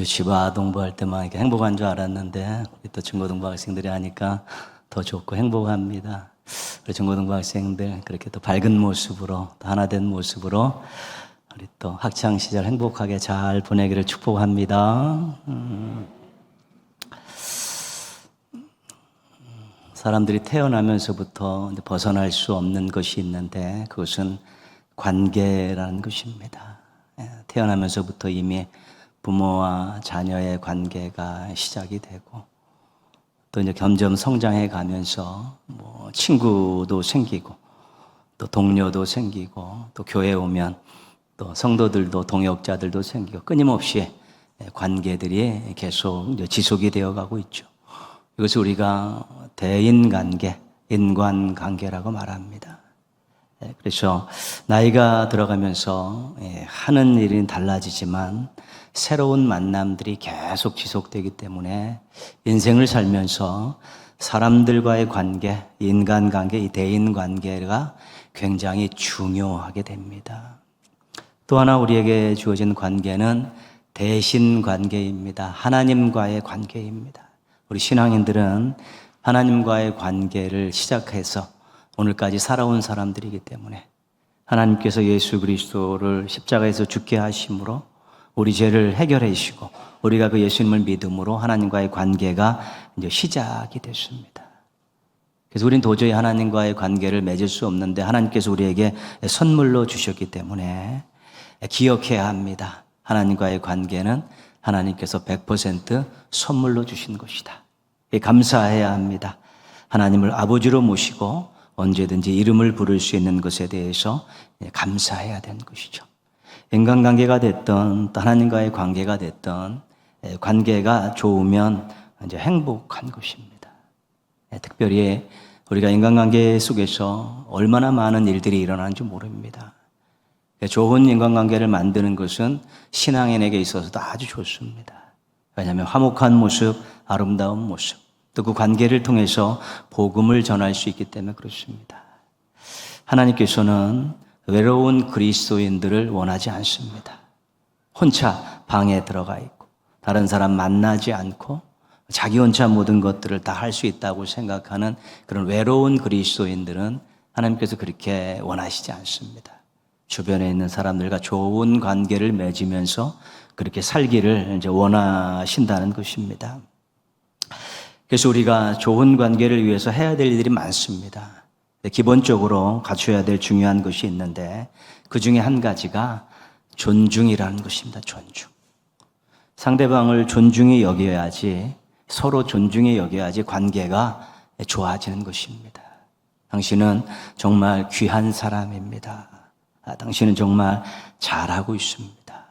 지바 동부할 때만 이렇게 행복한 줄 알았는데 우리 또 중고등부 학생들이 하니까 더 좋고 행복합니다. 우리 중고등부 학생들 그렇게 또 밝은 모습으로 또 하나된 모습으로 우리 또 학창 시절 행복하게 잘 보내기를 축복합니다. 사람들이 태어나면서부터 벗어날 수 없는 것이 있는데 그것은 관계라는 것입니다. 태어나면서부터 이미 부모와 자녀의 관계가 시작이 되고 또 이제 점점 성장해 가면서 뭐 친구도 생기고 또 동료도 생기고 또 교회에 오면 또 성도들도 동역자들도 생기고 끊임없이 관계들이 계속 이제 지속이 되어 가고 있죠. 이것을 우리가 대인관계, 인간관계라고 말합니다. 그래서 나이가 들어가면서 하는 일은 달라지지만 새로운 만남들이 계속 지속되기 때문에 인생을 살면서 사람들과의 관계, 인간관계, 이 대인관계가 굉장히 중요하게 됩니다. 또 하나 우리에게 주어진 관계는 대신관계입니다. 하나님과의 관계입니다. 우리 신앙인들은 하나님과의 관계를 시작해서 오늘까지 살아온 사람들이기 때문에 하나님께서 예수 그리스도를 십자가에서 죽게 하심으로 우리 죄를 해결해 주시고 우리가 그 예수님을 믿음으로 하나님과의 관계가 이제 시작이 됐습니다. 그래서 우리는 도저히 하나님과의 관계를 맺을 수 없는데 하나님께서 우리에게 선물로 주셨기 때문에 기억해야 합니다. 하나님과의 관계는 하나님께서 100% 선물로 주신 것이다. 감사해야 합니다. 하나님을 아버지로 모시고 언제든지 이름을 부를 수 있는 것에 대해서 감사해야 되는 것이죠. 인간관계가 됐던 또 하나님과의 관계가 됐던 관계가 좋으면 이제 행복한 것입니다. 특별히 우리가 인간관계 속에서 얼마나 많은 일들이 일어나는지 모릅니다. 좋은 인간관계를 만드는 것은 신앙인에게 있어서도 아주 좋습니다. 왜냐하면 화목한 모습, 아름다운 모습, 또 그 관계를 통해서 복음을 전할 수 있기 때문에 그렇습니다. 하나님께서는 외로운 그리스도인들을 원하지 않습니다. 혼자 방에 들어가 있고 다른 사람 만나지 않고 자기 혼자 모든 것들을 다 할 수 있다고 생각하는 그런 외로운 그리스도인들은 하나님께서 그렇게 원하시지 않습니다. 주변에 있는 사람들과 좋은 관계를 맺으면서 그렇게 살기를 이제 원하신다는 것입니다. 그래서 우리가 좋은 관계를 위해서 해야 될 일들이 많습니다. 기본적으로 갖춰야 될 중요한 것이 있는데 그 중에 한 가지가 존중이라는 것입니다. 존중. 상대방을 존중히 여겨야지, 서로 존중히 여겨야지 관계가 좋아지는 것입니다. 당신은 정말 귀한 사람입니다. 당신은 정말 잘하고 있습니다.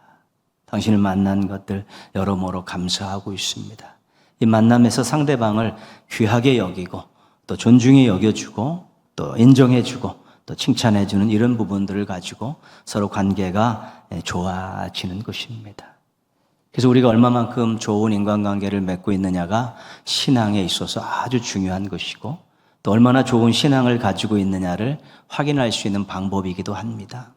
당신을 만난 것들 여러모로 감사하고 있습니다. 이 만남에서 상대방을 귀하게 여기고 또 존중히 여겨주고 또 인정해주고 또 칭찬해주는 이런 부분들을 가지고 서로 관계가 좋아지는 것입니다. 그래서 우리가 얼마만큼 좋은 인간관계를 맺고 있느냐가 신앙에 있어서 아주 중요한 것이고 또 얼마나 좋은 신앙을 가지고 있느냐를 확인할 수 있는 방법이기도 합니다.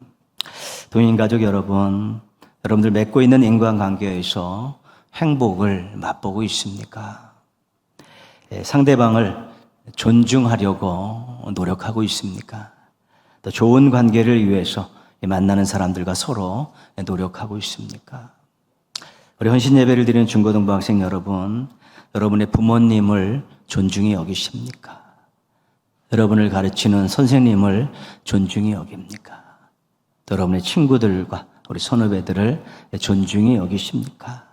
동행가족 여러분, 여러분들 맺고 있는 인간관계에서 행복을 맛보고 있습니까? 상대방을 존중하려고 노력하고 있습니까? 또 좋은 관계를 위해서 만나는 사람들과 서로 노력하고 있습니까? 우리 헌신 예배를 드리는 중고등부 학생 여러분, 여러분의 부모님을 존중히 여기십니까? 여러분을 가르치는 선생님을 존중히 여깁니까? 여러분의 친구들과 우리 선후배들을 존중히 여기십니까?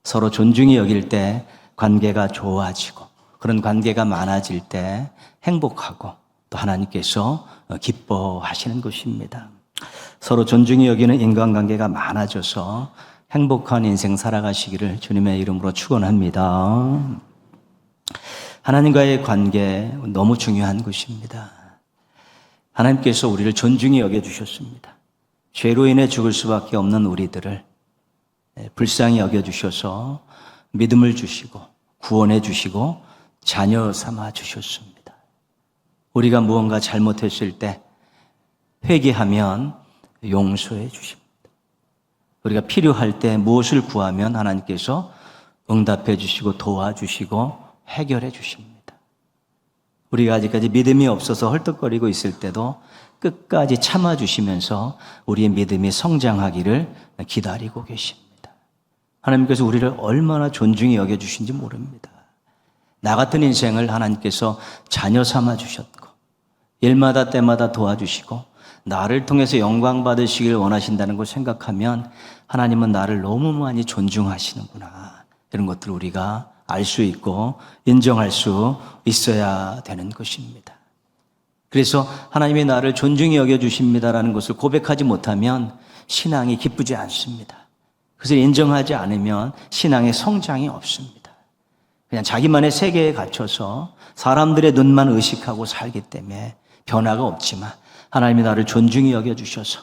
서로 존중히 여길 때 관계가 좋아지고 그런 관계가 많아질 때 행복하고 또 하나님께서 기뻐하시는 것입니다. 서로 존중히 여기는 인간관계가 많아져서 행복한 인생 살아가시기를 주님의 이름으로 축원합니다. 하나님과의 관계 너무 중요한 것입니다. 하나님께서 우리를 존중히 여겨주셨습니다. 죄로 인해 죽을 수밖에 없는 우리들을 불쌍히 여겨주셔서 믿음을 주시고 구원해 주시고 자녀 삼아 주셨습니다. 우리가 무언가 잘못했을 때 회개하면 용서해 주십니다. 우리가 필요할 때 무엇을 구하면 하나님께서 응답해 주시고 도와주시고 해결해 주십니다. 우리가 아직까지 믿음이 없어서 헐떡거리고 있을 때도 끝까지 참아주시면서 우리의 믿음이 성장하기를 기다리고 계십니다. 하나님께서 우리를 얼마나 존중히 여겨주신지 모릅니다. 나 같은 인생을 하나님께서 자녀 삼아주셨고 일마다 때마다 도와주시고 나를 통해서 영광 받으시길 원하신다는 걸 생각하면 하나님은 나를 너무 많이 존중하시는구나, 이런 것들을 우리가 알 수 있고 인정할 수 있어야 되는 것입니다. 그래서 하나님이 나를 존중히 여겨주십니다라는 것을 고백하지 못하면 신앙이 기쁘지 않습니다. 그것을 인정하지 않으면 신앙의 성장이 없습니다. 그냥 자기만의 세계에 갇혀서 사람들의 눈만 의식하고 살기 때문에 변화가 없지만, 하나님이 나를 존중히 여겨주셔서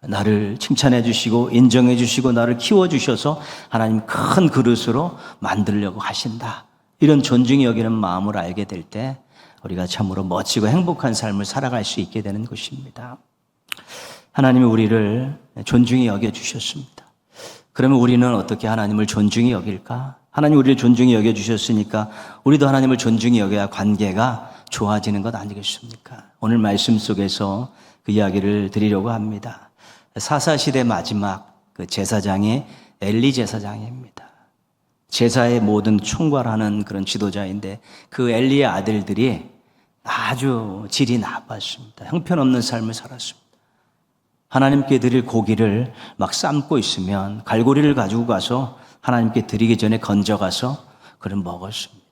나를 칭찬해 주시고 인정해 주시고 나를 키워주셔서 하나님 큰 그릇으로 만들려고 하신다, 이런 존중히 여기는 마음을 알게 될 때 우리가 참으로 멋지고 행복한 삶을 살아갈 수 있게 되는 것입니다. 하나님이 우리를 존중히 여겨주셨습니다. 그러면 우리는 어떻게 하나님을 존중히 여길까? 하나님 우리를 존중히 여겨주셨으니까 우리도 하나님을 존중히 여겨야 관계가 좋아지는 것 아니겠습니까? 오늘 말씀 속에서 그 이야기를 드리려고 합니다. 사사시대 마지막 그 제사장이 엘리 제사장입니다. 제사의 모든 총괄하는 그런 지도자인데 그 엘리의 아들들이 아주 질이 나빴습니다. 형편없는 삶을 살았습니다. 하나님께 드릴 고기를 막 삶고 있으면 갈고리를 가지고 가서 하나님께 드리기 전에 건져가서 그걸 먹었습니다.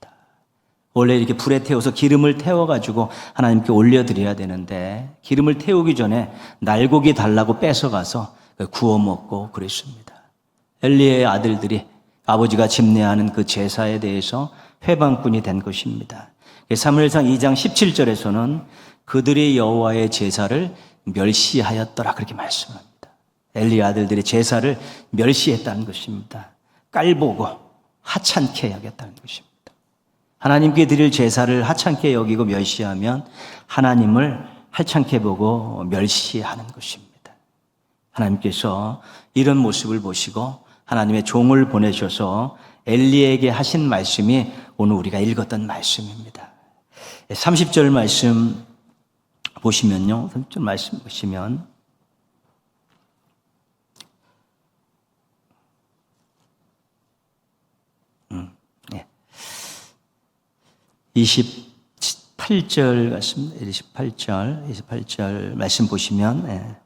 원래 이렇게 불에 태워서 기름을 태워가지고 하나님께 올려드려야 되는데 기름을 태우기 전에 날고기 달라고 뺏어가서 구워 먹고 그랬습니다. 엘리의 아들들이 아버지가 집례하는 그 제사에 대해서 회방꾼이 된 것입니다. 사무엘상 2장 17절에서는 그들이 여호와의 제사를 멸시하였더라, 그렇게 말씀합니다. 엘리의 아들들이 제사를 멸시했다는 것입니다. 깔보고 하찮게 여겼다는 것입니다. 하나님께 드릴 제사를 하찮게 여기고 멸시하면 하나님을 하찮게 보고 멸시하는 것입니다. 하나님께서 이런 모습을 보시고 하나님의 종을 보내셔서 엘리에게 하신 말씀이 오늘 우리가 읽었던 말씀입니다. 30절 말씀 보시면요. 30절 말씀 보시면 28절 같습니다. 28절 말씀 보시면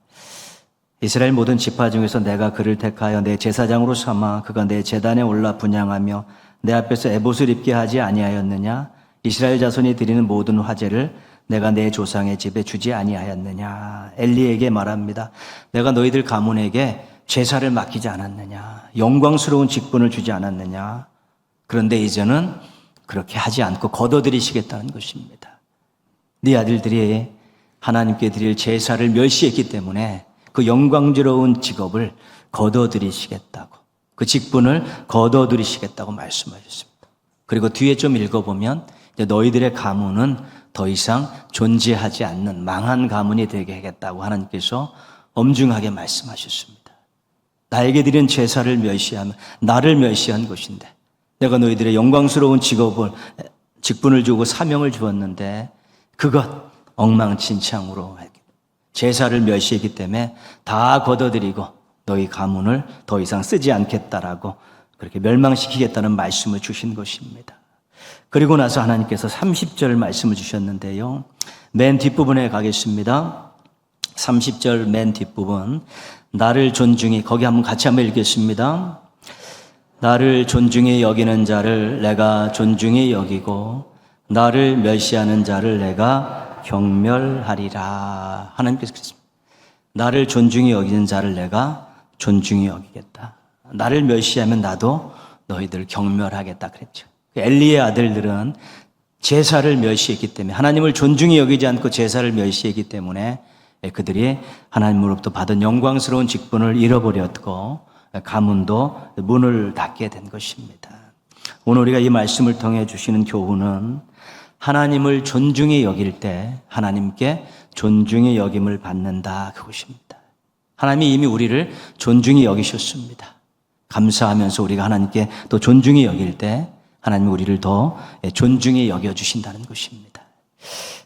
이스라엘 모든 지파 중에서 내가 그를 택하여 내 제사장으로 삼아 그가 내 제단에 올라 분향하며 내 앞에서 에봇을 입게 하지 아니하였느냐? 이스라엘 자손이 드리는 모든 화제를 내가 내 조상의 집에 주지 아니하였느냐? 엘리에게 말합니다. 내가 너희들 가문에게 제사를 맡기지 않았느냐? 영광스러운 직분을 주지 않았느냐? 그런데 이제는 그렇게 하지 않고 거둬들이시겠다는 것입니다. 네 아들들이 하나님께 드릴 제사를 멸시했기 때문에 그 영광스러운 직업을 거둬들이시겠다고, 그 직분을 거둬들이시겠다고 말씀하셨습니다. 그리고 뒤에 좀 읽어보면 이제 너희들의 가문은 더 이상 존재하지 않는 망한 가문이 되게 하겠다고 하나님께서 엄중하게 말씀하셨습니다. 나에게 드린 제사를 멸시하면 나를 멸시한 것인데 내가 너희들의 영광스러운 직분을 주고 사명을 주었는데 그것 엉망진창으로 제사를 멸시했기 때문에 다 걷어들이고 너희 가문을 더 이상 쓰지 않겠다라고 그렇게 멸망시키겠다는 말씀을 주신 것입니다. 그리고 나서 하나님께서 30절 말씀을 주셨는데요. 맨 뒷부분에 가겠습니다. 30절 맨 뒷부분, 나를 존중히, 거기 같이 한번 읽겠습니다. 나를 존중히 여기는 자를 내가 존중히 여기고 나를 멸시하는 자를 내가 경멸하리라. 하나님께서 그랬습니다. 나를 존중히 여기는 자를 내가 존중히 여기겠다. 나를 멸시하면 나도 너희들을 경멸하겠다 그랬죠. 엘리의 아들들은 제사를 멸시했기 때문에, 하나님을 존중히 여기지 않고 제사를 멸시했기 때문에 그들이 하나님으로부터 받은 영광스러운 직분을 잃어버렸고 가문도 문을 닫게 된 것입니다. 오늘 우리가 이 말씀을 통해 주시는 교훈은 하나님을 존중히 여길 때 하나님께 존중히 여김을 받는다, 그것입니다. 하나님이 이미 우리를 존중히 여기셨습니다. 감사하면서 우리가 하나님께 또 존중히 여길 때 하나님이 우리를 더 존중히 여겨주신다는 것입니다.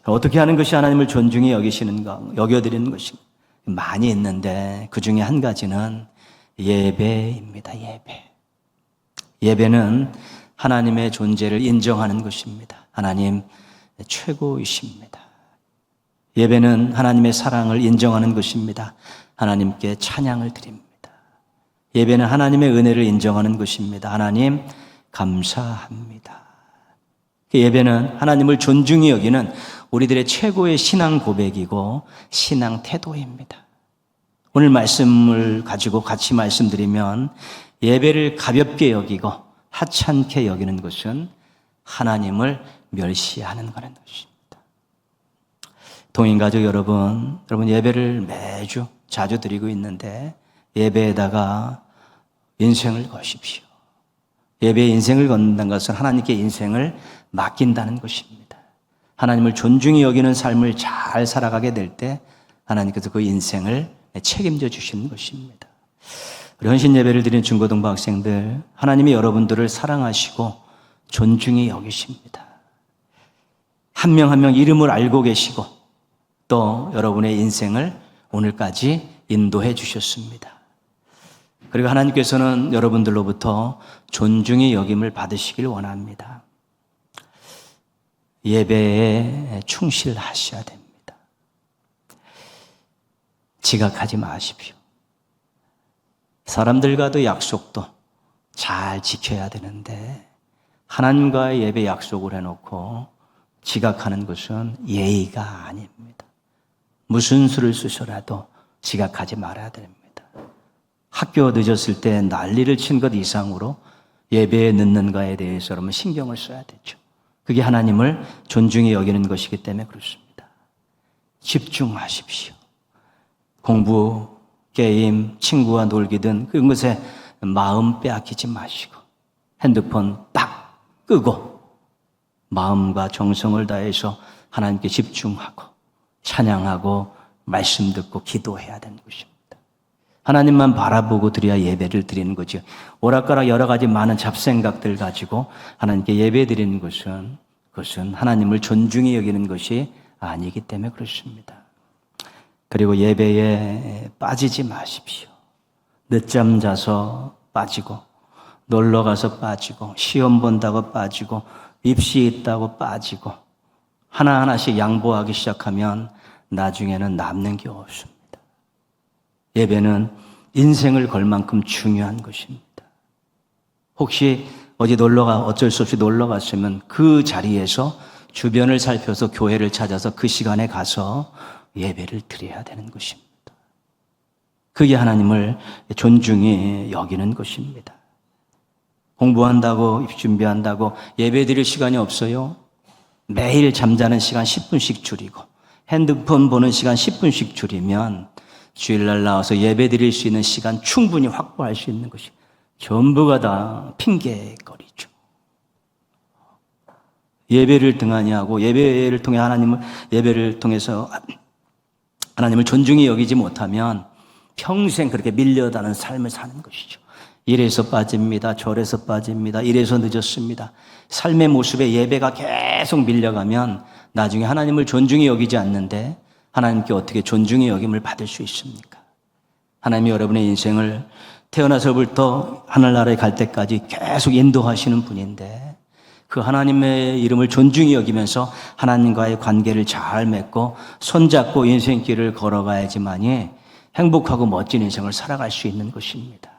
어떻게 하는 것이 하나님을 존중히 여기시는가, 여겨드리는 것이 많이 있는데 그 중에 한 가지는 예배입니다. 예배는 하나님의 존재를 인정하는 것입니다. 하나님 최고이십니다. 예배는 하나님의 사랑을 인정하는 것입니다. 하나님께 찬양을 드립니다. 예배는 하나님의 은혜를 인정하는 것입니다. 하나님 감사합니다. 예배는 하나님을 존중히 여기는 우리들의 최고의 신앙 고백이고 신앙 태도입니다. 오늘 말씀을 가지고 같이 말씀드리면 예배를 가볍게 여기고 하찮게 여기는 것은 하나님을 멸시하는 거라는 것입니다. 동행가족 여러분 예배를 매주 자주 드리고 있는데 예배에다가 인생을 거십시오. 예배에 인생을 걷는다는 것은 하나님께 인생을 맡긴다는 것입니다. 하나님을 존중히 여기는 삶을 잘 살아가게 될 때 하나님께서 그 인생을 책임져 주시는 것입니다. 우리 헌신 예배를 드리는 중고등부 학생들, 하나님이 여러분들을 사랑하시고 존중히 여기십니다. 한 명 한 명 이름을 알고 계시고 또 여러분의 인생을 오늘까지 인도해 주셨습니다. 그리고 하나님께서는 여러분들로부터 존중의 여김을 받으시길 원합니다. 예배에 충실하셔야 됩니다. 지각하지 마십시오. 사람들과도 약속도 잘 지켜야 되는데 하나님과의 예배 약속을 해놓고 지각하는 것은 예의가 아닙니다. 무슨 수를 쓰셔라도 지각하지 말아야 됩니다. 학교 늦었을 때 난리를 친 것 이상으로 예배에 늦는가에 대해서 여러분 신경을 써야 되죠. 그게 하나님을 존중히 여기는 것이기 때문에 그렇습니다. 집중하십시오. 공부, 게임, 친구와 놀기든 그런 것에 마음 빼앗기지 마시고 핸드폰 딱 끄고 마음과 정성을 다해서 하나님께 집중하고 찬양하고 말씀 듣고 기도해야 되는 것입니다. 하나님만 바라보고 드려야 예배를 드리는 거죠. 오락가락 여러 가지 많은 잡생각들 가지고 하나님께 예배 드리는 것은 그것은 하나님을 존중히 여기는 것이 아니기 때문에 그렇습니다. 그리고 예배에 빠지지 마십시오. 늦잠 자서 빠지고 놀러 가서 빠지고 시험 본다고 빠지고 입시 있다고 빠지고 하나하나씩 양보하기 시작하면 나중에는 남는 게 없습니다. 예배는 인생을 걸 만큼 중요한 것입니다. 혹시 어디 어쩔 수 없이 놀러 갔으면 그 자리에서 주변을 살펴서 교회를 찾아서 그 시간에 가서 예배를 드려야 되는 것입니다. 그게 하나님을 존중히 여기는 것입니다. 공부한다고 입시 준비한다고 예배 드릴 시간이 없어요? 매일 잠자는 시간 10분씩 줄이고 핸드폰 보는 시간 10분씩 줄이면 주일날 나와서 예배 드릴 수 있는 시간 충분히 확보할 수 있는 것이 전부가 다 핑계거리죠. 예배를 등한히 하고 예배를 통해 예배를 통해서 하나님을 존중히 여기지 못하면 평생 그렇게 밀려다는 삶을 사는 것이죠. 이래서 빠집니다. 저래서 빠집니다. 이래서 늦었습니다. 삶의 모습에 예배가 계속 밀려가면 나중에 하나님을 존중히 여기지 않는데 하나님께 어떻게 존중의 여김을 받을 수 있습니까? 하나님이 여러분의 인생을 태어나서부터 하늘나라에 갈 때까지 계속 인도하시는 분인데 그 하나님의 이름을 존중히 여기면서 하나님과의 관계를 잘 맺고 손잡고 인생길을 걸어가야지만이 행복하고 멋진 인생을 살아갈 수 있는 것입니다.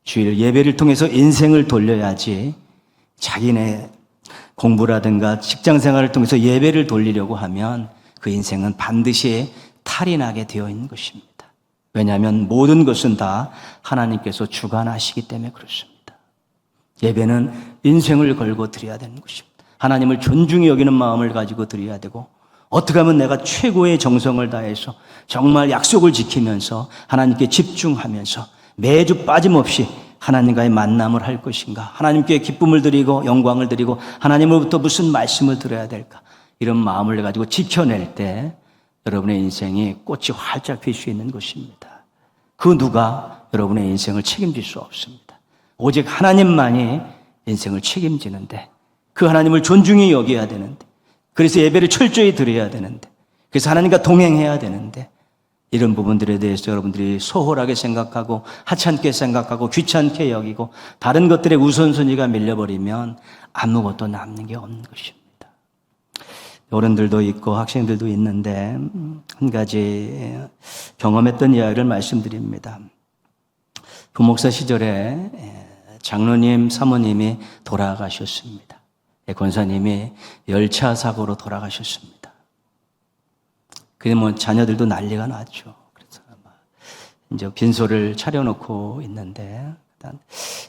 주일 예배를 통해서 인생을 돌려야지 자기네 공부라든가 직장 생활을 통해서 예배를 돌리려고 하면 그 인생은 반드시 탈이 나게 되어 있는 것입니다. 왜냐하면 모든 것은 다 하나님께서 주관하시기 때문에 그렇습니다. 예배는 인생을 걸고 드려야 되는 것입니다. 하나님을 존중히 여기는 마음을 가지고 드려야 되고 어떻게 하면 내가 최고의 정성을 다해서 정말 약속을 지키면서 하나님께 집중하면서 매주 빠짐없이 하나님과의 만남을 할 것인가, 하나님께 기쁨을 드리고 영광을 드리고 하나님으로부터 무슨 말씀을 들어야 될까, 이런 마음을 가지고 지켜낼 때 여러분의 인생이 꽃이 활짝 필 수 있는 것입니다. 그 누가 여러분의 인생을 책임질 수 없습니다. 오직 하나님만이 인생을 책임지는데, 그 하나님을 존중히 여겨야 되는데, 그래서 예배를 철저히 드려야 되는데, 그래서 하나님과 동행해야 되는데, 이런 부분들에 대해서 여러분들이 소홀하게 생각하고 하찮게 생각하고 귀찮게 여기고 다른 것들의 우선순위가 밀려버리면 아무것도 남는 게 없는 것입니다. 어른들도 있고 학생들도 있는데 한 가지 경험했던 이야기를 말씀드립니다. 부목사 시절에 장로님, 사모님이 돌아가셨습니다. 권사님이 열차 사고로 돌아가셨습니다. 그게 자녀들도 난리가 났죠. 그래서 이제 빈소를 차려놓고 있는데,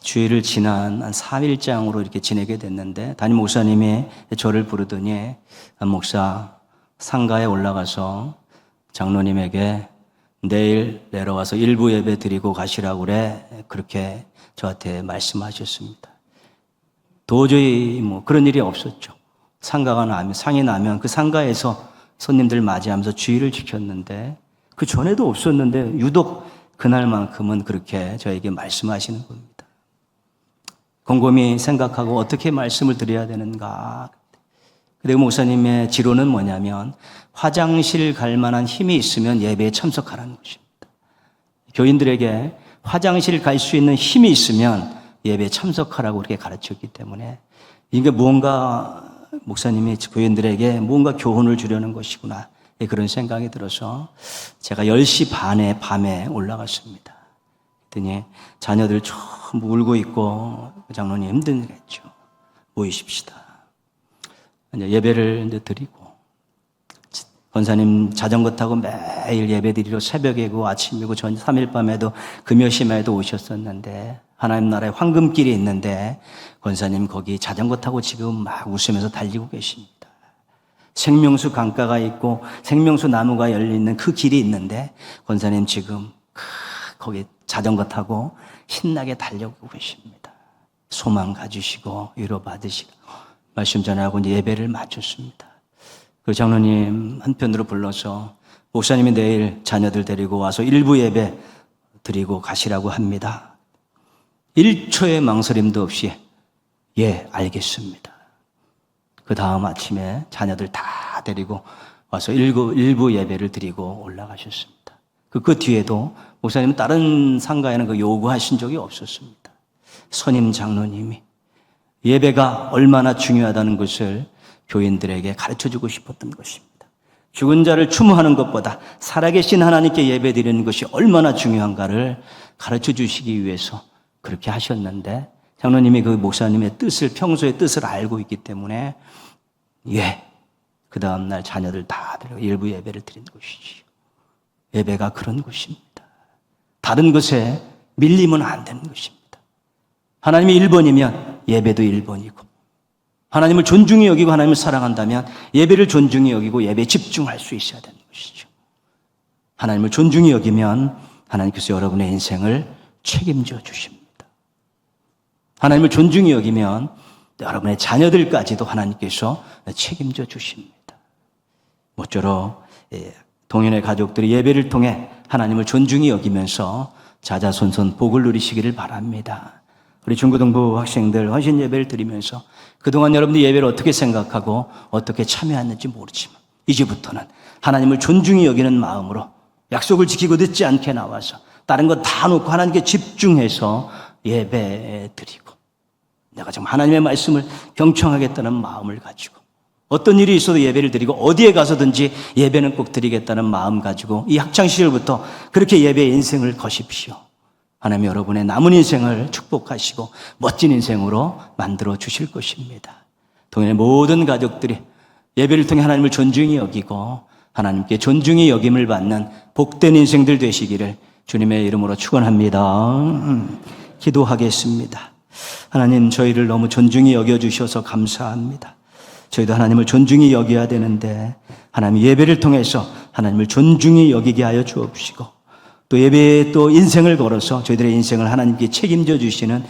주일을 지난 한 3일장으로 이렇게 지내게 됐는데, 담임 목사님이 저를 부르더니, 목사, 상가에 올라가서 장로님에게 내일 내려와서 일부 예배 드리고 가시라고 그래. 그렇게 저한테 말씀하셨습니다. 도저히 그런 일이 없었죠. 상이 나면 그 상가에서 손님들 맞이하면서 주의를 지켰는데, 그 전에도 없었는데 유독 그날만큼은 그렇게 저에게 말씀하시는 겁니다. 곰곰이 생각하고 어떻게 말씀을 드려야 되는가. 그리고 목사님의 지론은 뭐냐면, 화장실 갈 만한 힘이 있으면 예배에 참석하라는 것입니다. 교인들에게 화장실 갈 수 있는 힘이 있으면 예배에 참석하라고 그렇게 가르쳤기 때문에, 이게 무언가 목사님이 교인들에게 뭔가 교훈을 주려는 것이구나, 그런 생각이 들어서 제가 10시 반에 밤에 올라갔습니다. 그랬더니 자녀들 전부 울고 있고, 장로님 힘들겠죠. 모이십시다. 이제 예배를 이제 드리고, 권사님 자전거 타고 매일 예배 드리러 새벽이고 아침이고 전 3일 밤에도 금요시마에도 오셨었는데, 하나님 나라에 황금길이 있는데 권사님 거기 자전거 타고 지금 막 웃으면서 달리고 계십니다. 생명수 강가가 있고 생명수 나무가 열려있는 그 길이 있는데 권사님 지금 거기 자전거 타고 신나게 달려오고 계십니다. 소망 가지시고 위로 받으시고 말씀 전하고 이제 예배를 마쳤습니다. 그 장로님 한편으로 불러서, 목사님이 내일 자녀들 데리고 와서 일부 예배 드리고 가시라고 합니다. 1초의 망설임도 없이 예, 알겠습니다. 그 다음 아침에 자녀들 다 데리고 와서 일부 예배를 드리고 올라가셨습니다. 그 뒤에도 목사님은 다른 상가에는 그 요구하신 적이 없었습니다. 선임 장로님이 예배가 얼마나 중요하다는 것을 교인들에게 가르쳐주고 싶었던 것입니다. 죽은 자를 추모하는 것보다 살아계신 하나님께 예배 드리는 것이 얼마나 중요한가를 가르쳐 주시기 위해서 그렇게 하셨는데, 장로님이 그 목사님의 평소의 뜻을 알고 있기 때문에 그 다음날 자녀들 다 데리고 일부 예배를 드린 것이지요. 예배가 그런 것입니다. 다른 것에 밀리면 안 되는 것입니다. 하나님이 1번이면 예배도 1번이고, 하나님을 존중히 여기고 하나님을 사랑한다면 예배를 존중히 여기고 예배에 집중할 수 있어야 되는 것이죠. 하나님을 존중히 여기면 하나님께서 여러분의 인생을 책임져 주십니다. 하나님을 존중히 여기면 여러분의 자녀들까지도 하나님께서 책임져 주십니다. 모쪼록 동현의 가족들이 예배를 통해 하나님을 존중히 여기면서 자자손손 복을 누리시기를 바랍니다. 우리 중고등부 학생들 헌신 예배를 드리면서 그동안 여러분들 예배를 어떻게 생각하고 어떻게 참여했는지 모르지만, 이제부터는 하나님을 존중히 여기는 마음으로 약속을 지키고 늦지 않게 나와서 다른 거 다 놓고 하나님께 집중해서 예배 드리고, 내가 정말 하나님의 말씀을 경청하겠다는 마음을 가지고, 어떤 일이 있어도 예배를 드리고 어디에 가서든지 예배는 꼭 드리겠다는 마음 가지고 이 학창시절부터 그렇게 예배의 인생을 거십시오. 하나님 여러분의 남은 인생을 축복하시고 멋진 인생으로 만들어 주실 것입니다. 동현의 모든 가족들이 예배를 통해 하나님을 존중히 여기고 하나님께 존중히 여김을 받는 복된 인생들 되시기를 주님의 이름으로 축원합니다. 기도하겠습니다. 하나님, 저희를 너무 존중히 여겨주셔서 감사합니다. 저희도 하나님을 존중히 여겨야 되는데, 하나님 예배를 통해서 하나님을 존중히 여기게 하여 주옵시고, 또 예배에 또 인생을 걸어서 저희들의 인생을 하나님께 책임져 주시는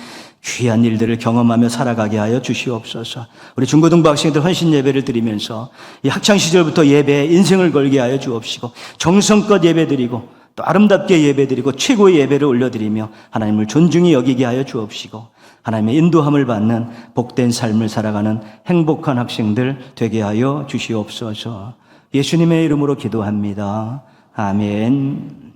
귀한 일들을 경험하며 살아가게 하여 주시옵소서. 우리 중고등부 학생들 헌신 예배를 드리면서 이 학창시절부터 예배에 인생을 걸게 하여 주옵시고, 정성껏 예배 드리고 또 아름답게 예배드리고 최고의 예배를 올려드리며 하나님을 존중히 여기게 하여 주옵시고 하나님의 인도함을 받는 복된 삶을 살아가는 행복한 학생들 되게 하여 주시옵소서. 예수님의 이름으로 기도합니다. 아멘.